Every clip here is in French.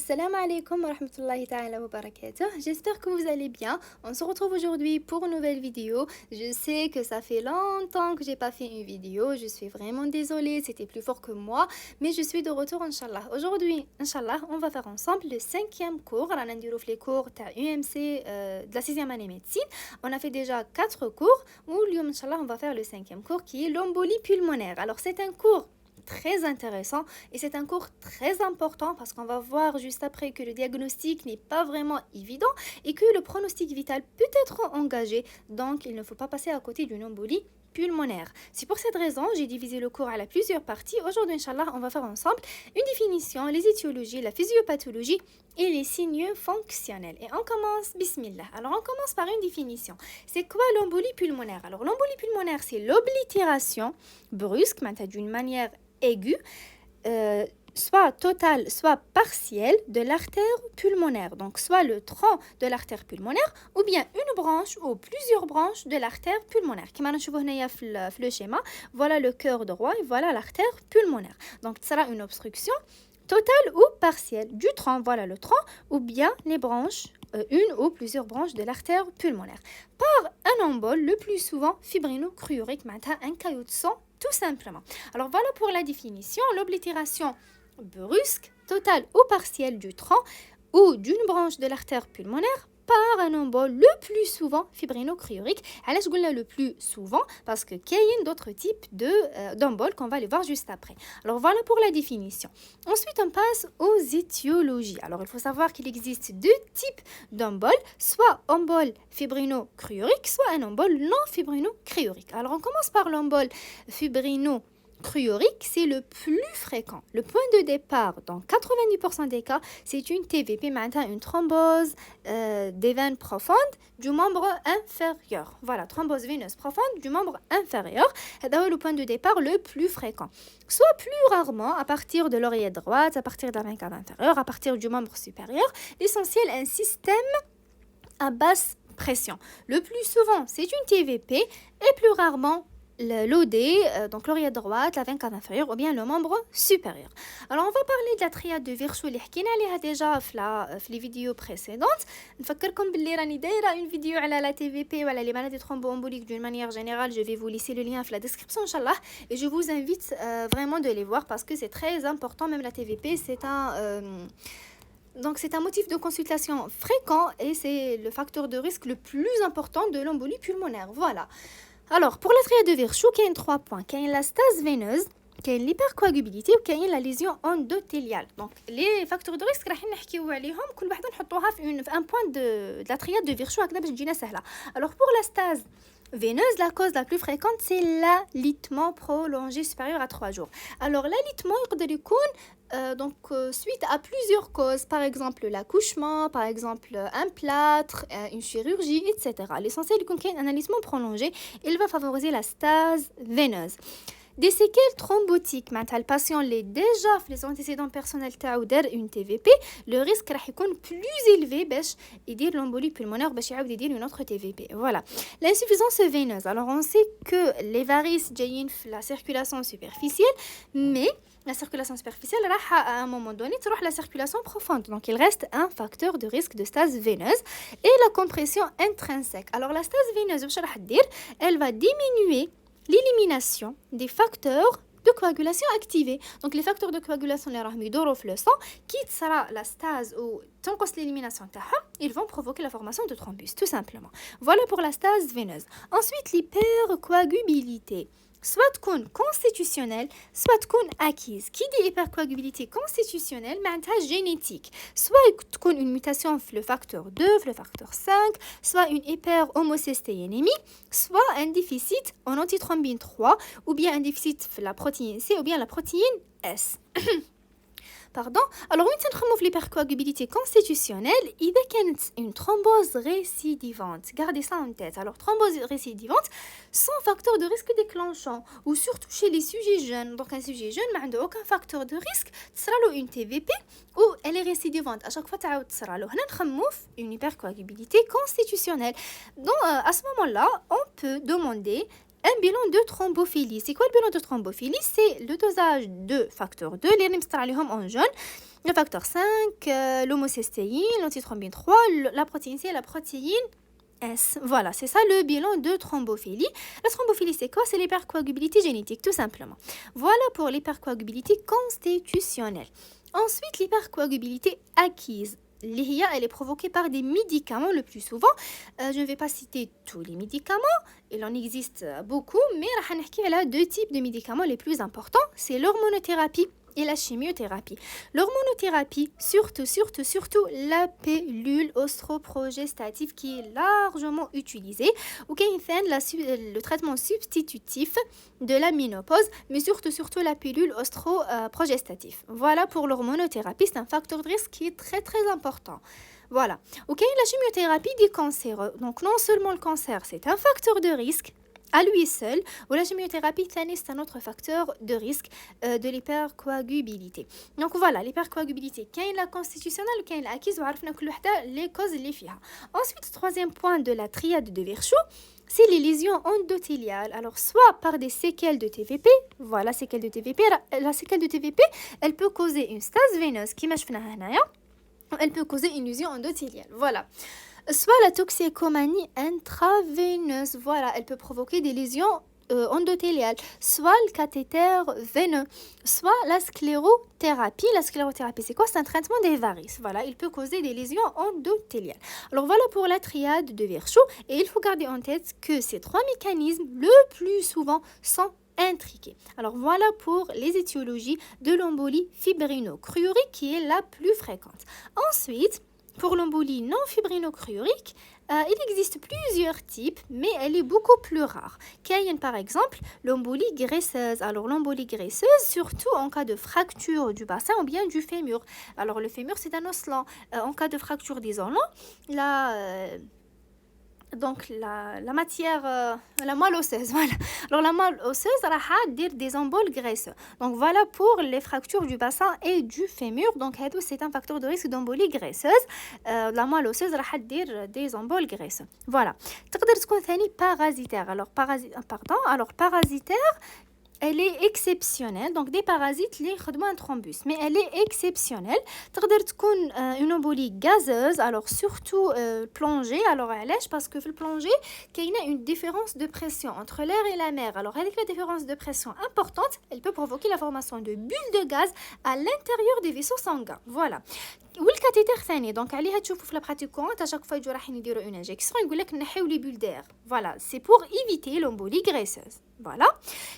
Assalamu alaikum wa rahmatullahi ta'ala wa barakatuh. J'espère que vous allez bien. On se retrouve aujourd'hui pour une nouvelle vidéo. Je sais que ça fait longtemps que j'ai pas fait une vidéo. Je suis vraiment désolée, c'était plus fort que moi. Mais je suis de retour, Inch'Allah. Aujourd'hui, Inch'Allah, on va faire ensemble le 5e cours. On a les cours de UMC de la 6e année médecine. On a fait déjà 4 cours. Inch'Allah, on va faire le 5e cours qui est l'embolie pulmonaire. Alors, c'est un cours très intéressant et c'est un cours très important parce qu'on va voir juste après que le diagnostic n'est pas vraiment évident et que le pronostic vital peut être engagé, donc il ne faut pas passer à côté d'une embolie pulmonaire. C'est pour cette raison j'ai divisé le cours à plusieurs parties. Aujourd'hui, Inch'Allah, on va faire ensemble une définition, les étiologies, la physiopathologie et les signes fonctionnels. Et on commence, bismillah. Alors, on commence par une définition. C'est quoi l'embolie pulmonaire? Alors, l'embolie pulmonaire, c'est l'oblitération brusque, d'une manière aiguë, soit totale, soit partielle de l'artère pulmonaire. Donc, soit le tronc de l'artère pulmonaire ou bien une branche ou plusieurs branches de l'artère pulmonaire. Comme on voit le schéma, voilà le cœur droit et voilà l'artère pulmonaire. Donc, ce sera une obstruction totale ou partielle du tronc, voilà le tronc, ou bien les branches, une ou plusieurs branches de l'artère pulmonaire. Par un embole, le plus souvent fibrino-chlorhydrique, un caillot de sang, tout simplement. Alors voilà pour la définition. L'oblitération brusque, totale ou partielle du tronc ou d'une branche de l'artère pulmonaire par un embole, le plus souvent fibrino-chlorhydrique. Alors je dis le plus souvent parce que qu'il y a d'autres types d'emboles qu'on va les voir juste après. Alors voilà pour la définition. Ensuite on passe aux étiologies. Alors il faut savoir qu'il existe deux types d'emboles, soit embole fibrino-chlorhydrique, soit un embole non fibrino-chlorhydrique. Alors on commence par l'embole fibrino-chlorhydrique, c'est le plus fréquent. Le point de départ, dans 90% des cas, c'est une TVP, une thrombose des veines profondes du membre inférieur. Voilà, thrombose veineuse profonde du membre inférieur. C'est le point de départ le plus fréquent. Soit plus rarement, à partir de l'oreillette droite, à partir de la veine cave inférieure, à partir du membre supérieur. L'essentiel, un système à basse pression. Le plus souvent, c'est une TVP et plus rarement l'OD, donc l'oreillette droite, la veine cave inférieure ou bien le membre supérieur. Alors on va parler de la triade de Virchow اللي حكينا عليها déjà في les vidéos précédentes. نفكركم باللي راني دايره une vidéo على la TVP وعلى les maladies thromboemboliques d'une manière générale. Je vais vous laisser le lien dans la description inchallah et je vous invite vraiment de les voir parce que c'est très important. Même la TVP donc c'est un motif de consultation fréquent et c'est le facteur de risque le plus important de l'embolie pulmonaire. Voilà. Alors, pour la triade de Virchow, il y a 3 points. Il y a la stase veineuse, il y a l'hypercoagulabilité et il y a la lésion endothéliale. Donc, les facteurs de risque, nous allons un point de la triade de Virchow. Alors, pour la stase veineuse, la cause la plus fréquente, c'est l'alitement prolongé supérieur à 3 jours. Alors, l'alitement, il peut être suite à plusieurs causes, par exemple l'accouchement, par exemple un plâtre, une chirurgie, etc. L'essentiel du conquête, un alitement prolongé, il va favoriser la stase veineuse. Des séquelles thrombotiques, le patient l'est déjà fait les antécédents personnels ou une TVP, le risque est plus élevé et dire l'embolie pulmonaire dire une autre TVP. Voilà. L'insuffisance veineuse. Alors on sait que les varices jaillent la circulation superficielle, mais la circulation superficielle, à un moment donné, tu la circulation profonde. Donc, il reste un facteur de risque de stase veineuse et la compression intrinsèque. Alors, la stase veineuse, elle va diminuer l'élimination des facteurs de coagulation activés. Donc, les facteurs de coagulation, le sang, quitte sera la stase ou l'élimination, ils vont provoquer la formation de thrombus, tout simplement. Voilà pour la stase veineuse. Ensuite, l'hypercoagulabilité. Soit constitutionnelle, soit acquise. Qui dit hypercoagulabilité constitutionnelle, c'est génétique. Soit une mutation le facteur 2, le facteur 5, soit une hyperhomocystéinémie, soit un déficit en antithrombine 3, ou bien un déficit la protéine C, ou bien la protéine S. Pardon. Alors, une l'hypercoagulabilité constitutionnelle, il y a une thrombose récidivante. Gardez ça en tête. Alors, thrombose récidivante, sans facteur de risque déclenchant, ou surtout chez les sujets jeunes. Donc, un sujet jeune n'a aucun facteur de risque, sera une TVP ou elle est récidivante. À chaque fois, sera une hypercoagulabilité constitutionnelle. Donc, à ce moment-là, on peut demander un bilan de thrombophilie. C'est quoi le bilan de thrombophilie? C'est le dosage de facteur 2, les en jaune, Le facteur 5, l'homocystéine, l'antithrombine 3, la protéine C et la protéine S. Voilà, c'est ça le bilan de thrombophilie. La thrombophilie, c'est quoi? C'est l'hypercoagulabilité génétique, tout simplement. Voilà pour l'hypercoagulabilité constitutionnelle. Ensuite, l'hypercoagulabilité acquise. L'IHIA, elle est provoquée par des médicaments le plus souvent. Je ne vais pas citer tous les médicaments, il en existe beaucoup, mais elle a deux types de médicaments les plus importants. C'est l'hormonothérapie et la chimiothérapie. L'hormonothérapie, surtout la pilule ostroprogestative qui est largement utilisée, ou qui fait le traitement substitutif de la ménopause, mais surtout la pilule ostroprogestative. Voilà pour l'hormonothérapie, c'est un facteur de risque qui est très très important. Voilà. Ok, la chimiothérapie des cancers. Donc non seulement le cancer, c'est un facteur de risque à lui seul, ou la chimiothérapie, c'est un autre facteur de risque de l'hypercoagulabilité. Donc voilà, l'hypercoagulabilité, كاين la constitutionnelle, كاين la acquise, وعرفنا كل وحدة les causes اللي فيها. Ensuite, troisième point de la triade de Virchow, c'est les lésions endothéliales. Alors, soit par des séquelles de TVP, voilà, séquelles de TVP, la séquelle de TVP, elle peut causer une stase veineuse, qui elle peut causer une lésion endothéliale. Voilà. Soit la toxicomanie intraveineuse, voilà, elle peut provoquer des lésions endothéliales, soit le cathéter veineux, soit la sclérothérapie. La sclérothérapie, c'est quoi? C'est un traitement des varices. Voilà, il peut causer des lésions endothéliales. Alors voilà pour la triade de Virchow, et il faut garder en tête que ces trois mécanismes, le plus souvent, sont intriqués. Alors voilà pour les étiologies de l'embolie fibrino-cruorique qui est la plus fréquente. Ensuite, pour l'embolie non fibrino-cruorique, il existe plusieurs types, mais elle est beaucoup plus rare. Qu'il par exemple l'embolie graisseuse. Alors l'embolie graisseuse, surtout en cas de fracture du bassin ou bien du fémur. Alors le fémur, c'est un os lent. En cas de fracture des os lents, donc la matière, la moelle osseuse, voilà. Alors la moelle osseuse va dire des emboles graisseux. Donc voilà pour les fractures du bassin et du fémur. Donc c'est un facteur de risque d'embolie graisseuse. La moelle osseuse va dire des emboles graisseux. Voilà. تقدر تكون ثاني parasitaire. Alors parasitaire, elle est exceptionnelle. Donc des parasites les خدموا un thrombus, mais elle est exceptionnelle. تقدر تكون une embolie gazeuse, alors surtout plongée. Alors علاش? Parce que في الplongée كاينه une différence de pression entre l'air et la mer. Alors avec la différence de pression importante, elle peut provoquer la formation de bulles de gaz à l'intérieur des vaisseaux sanguins. Voilà. والكاتيتر ثاني دونك عليها تشوفوا في لا براتيك كورونت اشاك فوا يجوا رايحين يديروا اون انجيكسيون يقول لك نحيو لي بول دير فوالا سي بور ايفيتي لومبولي غريسوز فوالا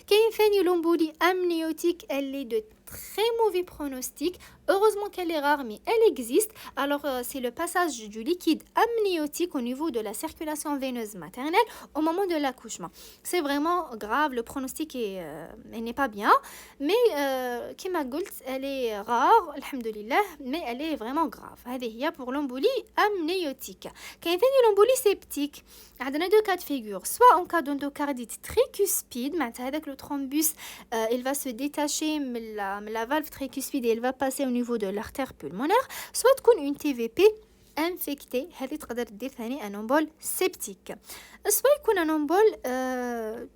كاين ثاني لومبولي امنيوتيك elle est de très mauvais pronostic. Heureusement qu'elle est rare, mais elle existe. Alors, c'est le passage du liquide amniotique au niveau de la circulation veineuse maternelle au moment de l'accouchement. C'est vraiment grave, le pronostic elle n'est pas bien. Mais, Kima Goult, elle est rare, alhamdoulilah, mais elle est vraiment grave. Il y a pour l'embolie amniotique. Quand il y a l'embolie septique, il y a deux cas de figure. Soit en cas d'endocardite tricuspide, avec le thrombus, il va se détacher la valve tricuspide et elle va passer au niveau de l'artère pulmonaire, soit une TVP infectée, هذه تقدر دير ثاني un embole septique. Soit يكون un embole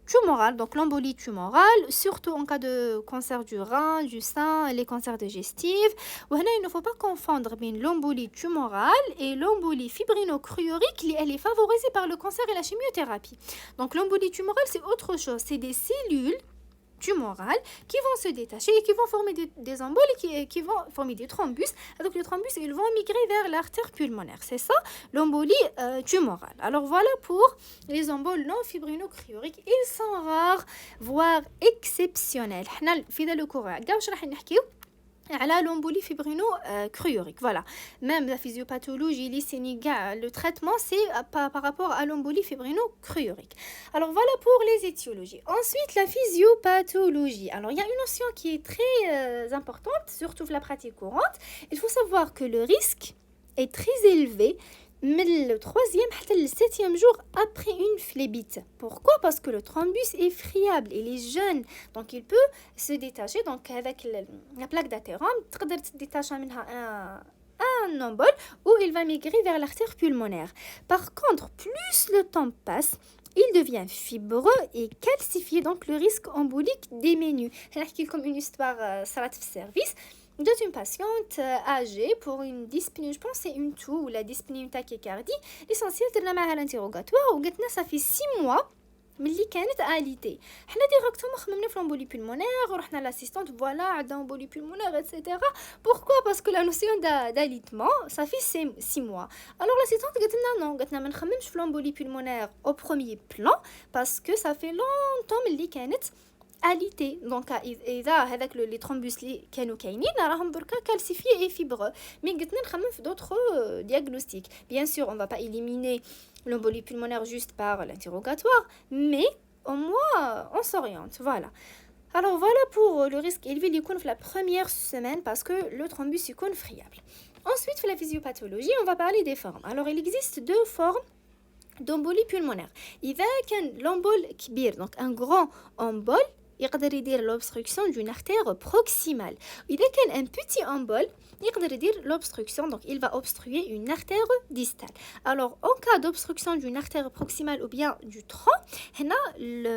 tumoral, donc l'embolie tumorale, surtout en cas de cancer du rein, du sein, les cancers digestifs. وهنا il ne faut pas confondre بين l'embolie tumorale et l'embolie fibrino-cruorique, elle est favorisée par le cancer et la chimiothérapie. Donc l'embolie tumorale, c'est autre chose, c'est des cellules tumorales qui vont se détacher et qui vont former des emboles et qui vont former des thrombus. Donc les thrombus, ils vont migrer vers l'artère pulmonaire. C'est ça l'embolie tumorale. Alors voilà pour les emboles non fibrino-cruoriques. Ils sont rares, voire exceptionnels. حنا في ذا لو كورا كاع واش راح نحكيو على l'embolie fibrino-cruorique. Voilà. Même la physiopathologie, le traitement, c'est par rapport à l'embolie fibrino-cruorique. Alors voilà pour les étiologies. Ensuite, la physiopathologie. Alors il y a une notion qui est très importante, surtout dans la pratique courante. Il faut savoir que le risque est très élevé mais le 3e حتى le 7e jour après une phlébite. Pourquoi? Parce que le thrombus est friable, il est jeune, donc il peut se détacher. Donc avec la plaque d'athérome, تقدر تديتاشا منها un embole où il va migrer vers l'artère pulmonaire. Par contre, plus le temps passe, il devient fibreux et calcifié, donc le risque embolique diminue. هنحكي لكم une histoire صارت في السيرفيس. d'une patiente âgée pour une dyspnée, je pense c'est une toux ou la dyspnée une tachycardie. L'essentiel درنا معها l'interrogatoire وقالت لنا ça fait 6 mois ملي كانت اليتي. حنا ديريكتومون خممنا في لامبولي بولمونير ورحنا لاسيستانت فوالا عندها امبولي بولمونير ايتترا. pourquoi parce que la notion d'alitement ça fait 6 mois. alors l'assistante قالت لنا non قالت لنا ما نخممش في لامبولي بولمونير au premier plan parce que ça fait longtemps ملي كانت alité. donc اذا هذاك لي ترومبوس اللي كانوا كاينين راهم بركا كالسيفي اي فيبرeux. مي قلت لنا نخمم في d'autres diagnostics. bien sûr on va pas éliminer l'embolie pulmonaire juste par l'interrogatoire, mais au moins on s'oriente, voilà. Alors voilà pour le risque élevé de la première semaine parce que le thrombus est friable. Ensuite, pour la physiopathologie, on va parler des formes. Alors il existe deux formes d'embolie pulmonaire. Il y a l'embole kbir, donc un grand embole, يقدر يدير l'obstruction d'une artère proximale. إذا كان un petit embole يقدر يدير l'obstruction, donc il va obstruer une artère distale. Alors en cas d'obstruction d'une artère proximale ou bien du tronc,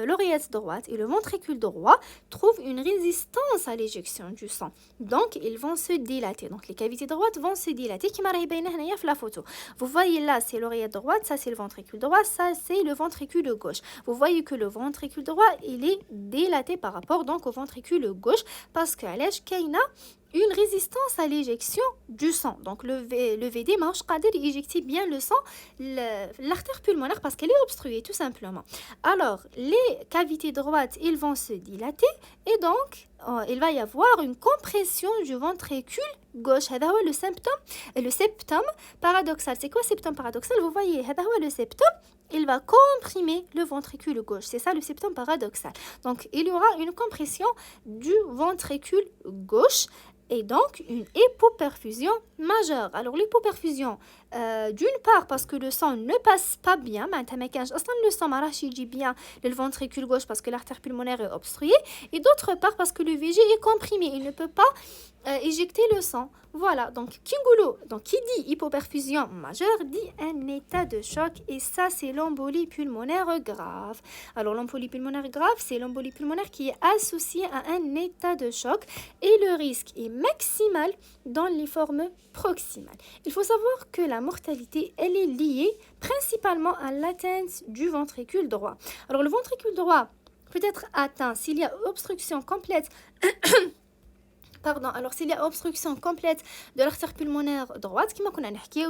l'oreillette droite et le ventricule droit trouvent une résistance à l'éjection du sang, donc ils vont se dilater. Donc les cavités droites vont se dilater كما راهي باينه هنايا في la photo. Vous voyez là c'est l'oreillette droite, ça c'est le ventricule droit, ça c'est le ventricule gauche. Vous voyez que le ventricule droit il est dilaté par rapport donc au ventricule gauche parce que علاش كاينه une résistance à l'éjection du sang. Donc le VD ماهوش قادر éjecter bien le sang l'artère pulmonaire parce qu'elle est obstruée tout simplement. Alors les cavités droites ils vont se dilater et donc il va y avoir une compression du ventricule gauche. هذا هو le septum paradoxal. C'est quoi septum paradoxal? Vous voyez هذا هو le septum, il va comprimer le ventricule gauche. C'est ça le septum paradoxal. Donc il y aura une compression du ventricule gauche et donc une hypoperfusion majeure. Alors l'hypoperfusion d'une part parce que le sang ne passe pas bien, le sang ما راهش يجي bien le ventricule gauche parce que l'artère pulmonaire est obstruée, et d'autre part parce que le VG est comprimé, il ne peut pas éjecter le sang. Voilà, donc qui dit hypoperfusion majeure dit un état de choc, et ça c'est l'embolie pulmonaire grave. Alors l'embolie pulmonaire grave, c'est l'embolie pulmonaire qui est associée à un état de choc et le risque est maximal dans les formes proximales. Il faut savoir que la mortalité elle est liée principalement à l'atteinte du ventricule droit. Alors le ventricule droit peut être atteint s'il y a obstruction complète alors s'il y a obstruction complète de l'artère pulmonaire droite, qui m'a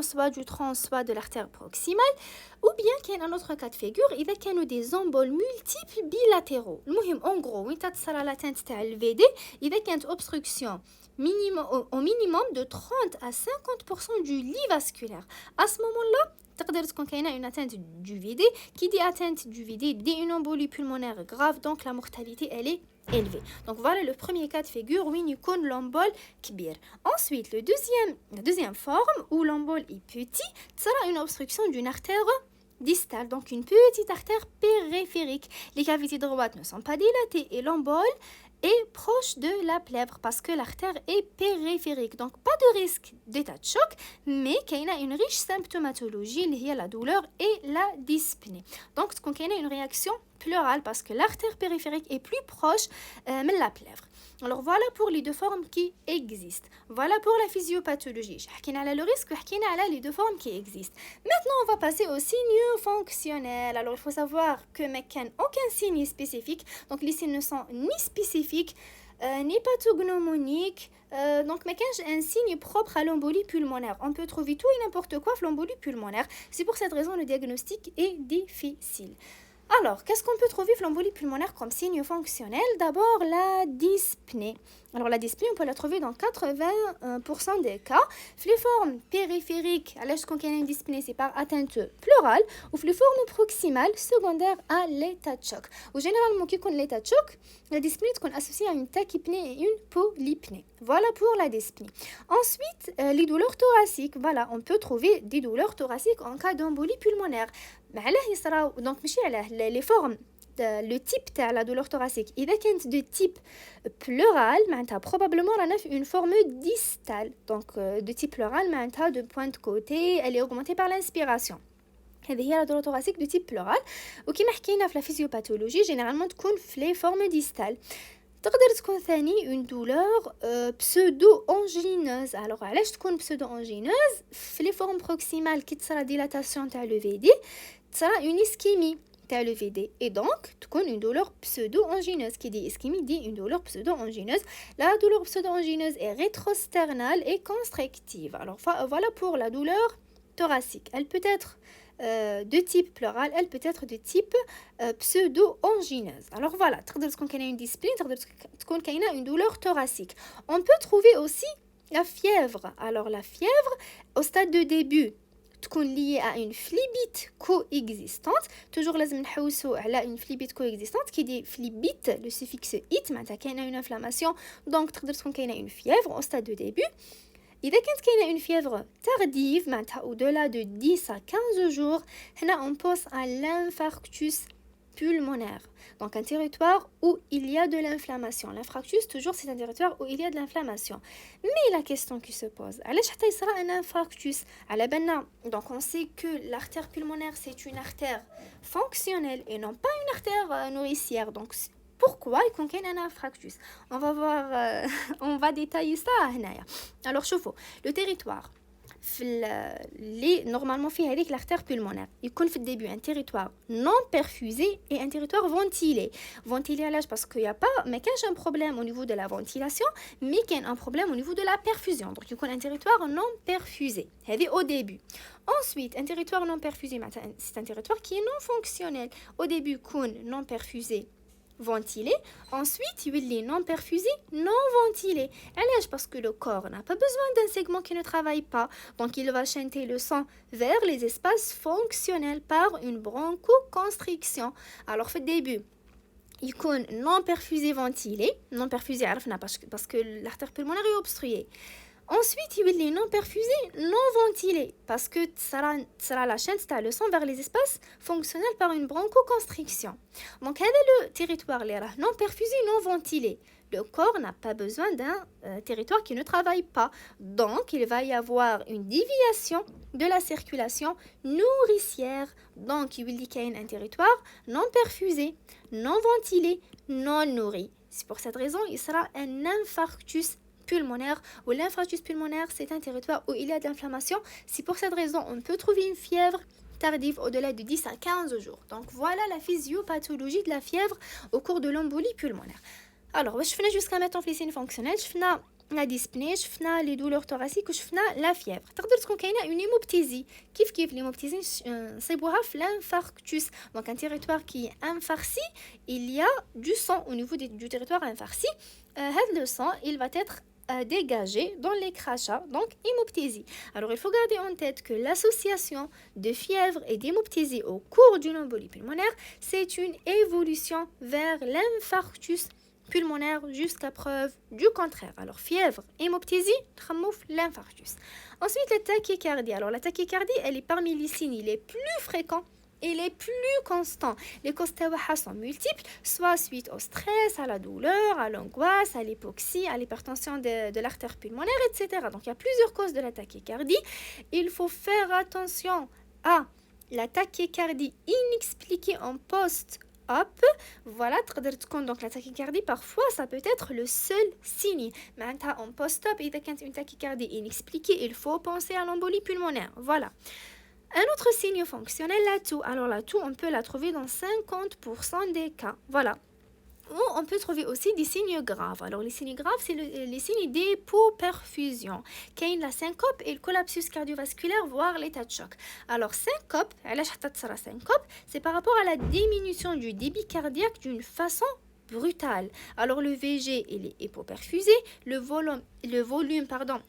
soit du tronc, soit de l'artère proximale, ou bien qu'il y a un autre cas de figure, il y a des emboles multiples bilatéraux. En gros, quand tu as l'atteinte de VD, il y a une obstruction au minimum de 30 à 50% du lit vasculaire. À ce moment-là, تقدر تكون كاينه une atteinte du VD. Qui dit atteinte du VD dit une embolie pulmonaire grave, donc la mortalité elle est élevée. Donc voilà le premier cas de figure où il y a l'embole kbir. Ensuite la deuxième forme où l'embole est petit, sera une obstruction d'une artère distale, donc une petite artère périphérique. Les cavités droites ne sont pas dilatées et l'embole est proche de la plèvre parce que l'artère est périphérique. Donc pas de risque d'état de choc, mais qu'il y a une riche symptomatologie liée à la douleur et la dyspnée. Donc il y a une réaction pleurale parce que l'artère périphérique est plus proche de la plèvre. Alors voilà pour les deux formes qui existent. Voilà pour la physiopathologie. J'ai parlé le risque, j'ai parlé les deux formes qui existent. Maintenant, on va passer aux signes fonctionnels. Alors il faut savoir que il n'y a aucun signe spécifique. Donc les signes ne sont ni spécifiques, ni pathognomoniques. Donc il y a un signe propre à l'embolie pulmonaire. On peut trouver tout et n'importe quoi dans l'embolie pulmonaire. C'est pour cette raison que le diagnostic est difficile. Alors, qu'est-ce qu'on peut trouver dans l'embolie pulmonaire comme signe fonctionnel? D'abord, la dyspnée. Alors, la dyspnée, on peut la trouver dans 80% des cas. Les formes périphériques, alors ce qu'on a une dyspnée, c'est par atteinte pleurale, ou les formes proximales secondaires à l'état de choc. Ou généralement, quand on a l'état de choc, la dyspnée est associée à une tachypnée et une polypnée. Voilà pour la dyspnée. Ensuite, les douleurs thoraciques. Voilà, on peut trouver des douleurs thoraciques en cas d'embolie pulmonaire. Donc, les formes, le type de la douleur thoracique, il est de type pleural, probablement une forme distale. Donc, de type pleural, de point de côté, elle est augmentée par l'inspiration. هذه هي la douleur thoracique de type pleural. وكما حكينا في la physiopathologie, généralement تكون في les formes distales. تقدر تكون ثاني une douleur pseudo-angineuse. Alors علاش تكون pseudo-angineuse؟ في les formes proximales كي تصرا dilatation تاع le VD تصرا une ischémie تاع le VD et donc تكون une douleur pseudo-angineuse. Qui dit ischémie dit une douleur pseudo-angineuse. La douleur pseudo-angineuse est rétrosternale et constrictive. Alors voilà pour la douleur thoracique. Elle peut être de type pleural, elle peut être de type pseudo-angineuse. Alors voilà, تقدر تكون كاينه une discipline, تقدر تكون كاينه une douleur thoracique. On peut trouver aussi la fièvre. Alors la fièvre au stade de début تكون liée à une phlébite coexistante. Toujours لازم نحوسوا على une phlébite coexistante. Qui dit phlébite, le suffixe it معناتها كاينه une inflammation, donc تقدر تكون كاينه une fièvre au stade de début. إذا كانت كاينه une fièvre tardive معناتها au-delà de 10 à 15 jours, هنا on pense à l'infarctus pulmonaire. Donc un territoire où il y a de l'inflammation. L'infarctus, toujours, c'est un territoire où il y a de l'inflammation. Mais la question qui se pose, علاش حتى يصرا un infarctus على بالنا. Donc on sait que l'artère pulmonaire, c'est une artère fonctionnelle et non pas une artère nourricière. Donc pourquoi il y a un infarctus? On va voir, on va détailler ça هنايا. Alors شوفوا, le territoire normalement fait avec l'artère pulmonaire, il y a au début un territoire non perfusé et un territoire ventilé. Ventilé parce qu'il n'y a pas un problème au niveau de la ventilation, mais qu'il y a un problème au niveau de la perfusion. Donc il y a un territoire non perfusé. C'est au début. Ensuite, un territoire non perfusé, c'est un territoire qui est non fonctionnel. Au début, non perfusé, ventilé. Ensuite, il est non perfusé, non ventilé. Parce que le corps n'a pas besoin d'un segment qui ne travaille pas. Donc, il va chanter le sang vers les espaces fonctionnels par une bronchoconstriction. Alors, au début, il est non perfusé, ventilé. Non perfusé, parce que l'artère pulmonaire est obstruée. Ensuite, il est non perfusé, non ventilé, parce que sera la chaîne le sang vers les espaces fonctionnels par une bronchoconstriction. Donc, le territoire non perfusé, non ventilé. Le corps n'a pas besoin d'un territoire qui ne travaille pas. Donc, il va y avoir une déviation de la circulation nourricière. Donc, il y a un territoire non perfusé, non ventilé, non nourri. C'est pour cette raison qu'il sera un infarctus pulmonaire, ou l'infarctus pulmonaire, c'est un territoire où il y a de l'inflammation. C'est pour cette raison on peut trouver une fièvre tardive au-delà de 10 à 15 jours. Donc voilà la physiopathologie de la fièvre au cours de l'embolie pulmonaire. Alors, je fais jusqu'à maintenant les signes fonctionnels, je fais la dyspnée, je fais les douleurs thoraciques, je fais la fièvre. تقدر تكون كاينه une hémoptysie. كيف l'hémoptysie نصيبوها في l'infarctus. Donc un territoire qui est infarci, il y a du sang au niveau du territoire infarci. Le sang, il va être dégagé dans les crachats, donc hémoptysie. Alors il faut garder en tête que l'association de fièvre et d'hémoptysie au cours d'une embolie pulmonaire, c'est une évolution vers l'infarctus pulmonaire jusqu'à preuve du contraire. Alors fièvre, hémoptysie, l'infarctus. Ensuite la tachycardie. Alors la tachycardie, elle est parmi les signes les plus fréquents et les plus constants. Les causes sont multiples, soit suite au stress, à la douleur, à l'angoisse, à l'hypoxie, à l'hypertension de l'artère pulmonaire, etc. Donc il y a plusieurs causes de la tachycardie. Il faut faire attention à la tachycardie inexpliquée en post-op. Voilà, donc la tachycardie, parfois, ça peut être le seul signe. Maintenant, en post-op, il y a une tachycardie inexpliquée, il faut penser à l'embolie pulmonaire. Voilà. Un autre signe fonctionnel, la toux. Alors la toux, on peut la trouver dans 50% des cas. Voilà. Ou on peut trouver aussi des signes graves. Alors les signes graves, c'est les signes d'hypoperfusion. Qu'il y a la syncope et le collapsus cardiovasculaire, voire l'état de choc. Alors syncope, c'est par rapport à la diminution du débit cardiaque d'une façon brutale. Alors le VG, il est hypoperfusé, le volume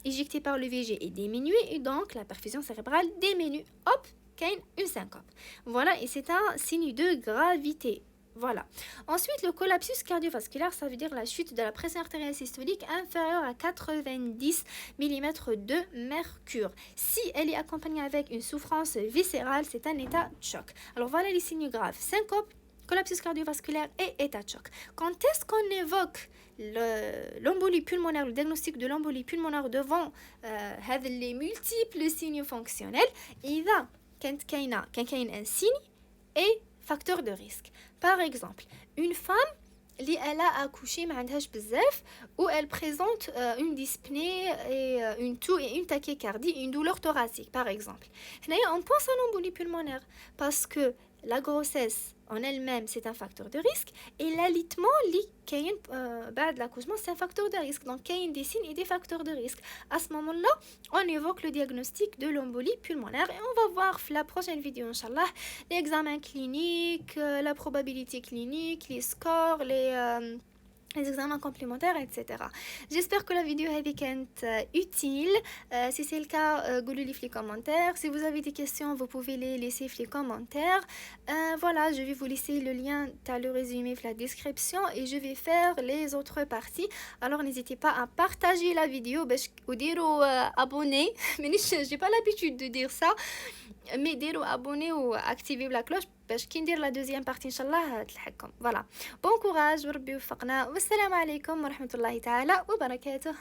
éjecté par le VG est diminué et donc la perfusion cérébrale diminue. Hop, qu'il y a une syncope. Voilà, et c'est un signe de gravité. Voilà. Ensuite, le collapsus cardiovasculaire, ça veut dire la chute de la pression artérielle systolique inférieure à 90 mm de mercure. Si elle est accompagnée avec une souffrance viscérale, c'est un état de choc. Alors voilà les signes graves. Syncope, collapsus cardiovasculaire et état de choc. Quand est-ce qu'on évoque l'embolie pulmonaire, le diagnostic de l'embolie pulmonaire devant les multiples signes fonctionnels? إذا كان كاين un signe et facteur de risque. Par exemple, une femme elle a accouché ما عندهاش بزاف où elle présente une dyspnée et une toux et une tachycardie, une douleur thoracique par exemple. هنايا on pense à l'embolie pulmonaire parce que la grossesse en elle-même c'est un facteur de risque et l'alitement li كاين بعد l'accouchement c'est un facteur de risque, donc كاين des signes et des facteurs de risque. À ce moment-là on évoque le diagnostic de l'embolie pulmonaire et on va voir la prochaine vidéo inchallah les examens cliniques, la probabilité clinique, les scores, les examens complémentaires, etc. J'espère que la vidéo a été utile. Si c'est le cas, dites-le dans les commentaires. Si vous avez des questions, vous pouvez les laisser dans les commentaires. Voilà, je vais vous laisser le lien dans le résumé dans la description et je vais faire les autres parties. Alors n'hésitez pas à partager la vidéo ou dire abonner. Mais je n'ai pas l'habitude de dire ça. Mais ديروا abonner ou activer la cloche باش كي ندير la deuxième partie inchallah تلحقكم. Voilà. Bon courage وربي يوفقنا والسلام عليكم ورحمة الله تعالى وبركاته.